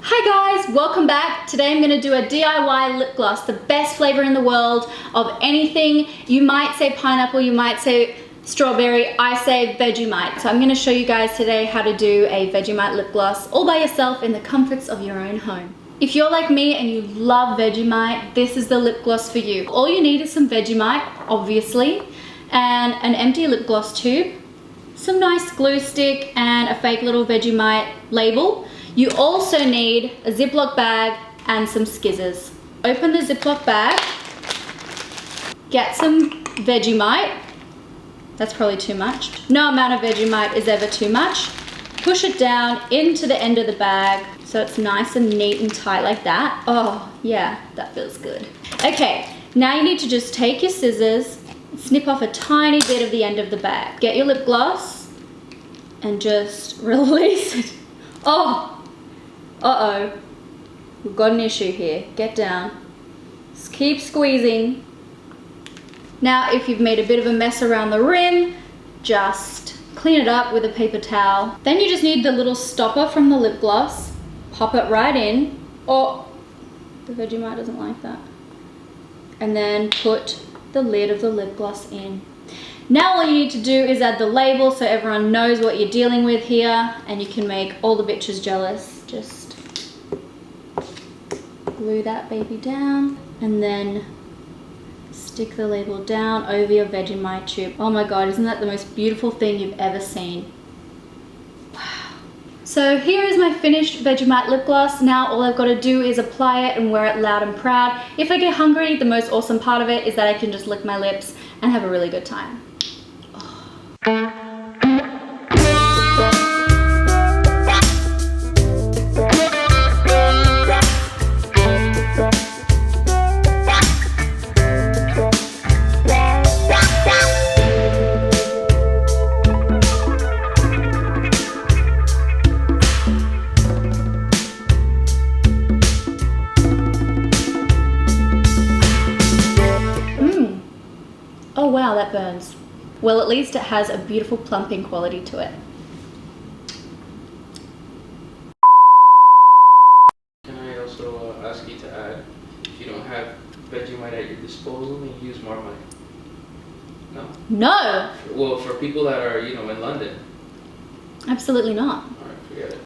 Hi guys, welcome back. Today I'm going to do a DIY lip gloss, the best flavor in the world of anything. You might say pineapple, you might say strawberry, I say Vegemite. So I'm going to show you guys today how to do a Vegemite lip gloss all by yourself in the comforts of your own home. If you're like me and you love Vegemite, this is the lip gloss for you. All you need is some Vegemite, obviously, and an empty lip gloss tube, some nice glue stick, and a fake little Vegemite label. You also need a ziplock bag and some skizzers. Open the ziplock bag, get some Vegemite. That's probably too much. No amount of Vegemite is ever too much. Push it down into the end of the bag so it's nice and neat and tight like that. Oh yeah, that feels good. Okay, now you need to just take your scissors, snip off a tiny bit of the end of the bag. Get your lip gloss and just release it. Oh! Uh-oh, we've got an issue here. Get down. Just keep squeezing. Now, if you've made a bit of a mess around the rim, just clean it up with a paper towel. Then you just need the little stopper from the lip gloss. Pop it right in. Oh, the Vegemite doesn't like that. And then put the lid of the lip gloss in. Now all you need to do is add the label so everyone knows what you're dealing with here, and you can make all the bitches jealous. Just glue that baby down and then stick the label down over your Vegemite tube. Oh my god, isn't that the most beautiful thing you've ever seen? Wow. So here is my finished Vegemite lip gloss. Now all I've got to do is apply it and wear it loud and proud. If I get hungry, the most awesome part of it is that I can just lick my lips and have a really good time. Oh wow, that burns. Well, at least it has a beautiful plumping quality to it. Can I also ask you to add, if you don't have Vegemite at your disposal, then use Marmite? No? No! Well, for people that are, in London. Absolutely not. Alright, forget it.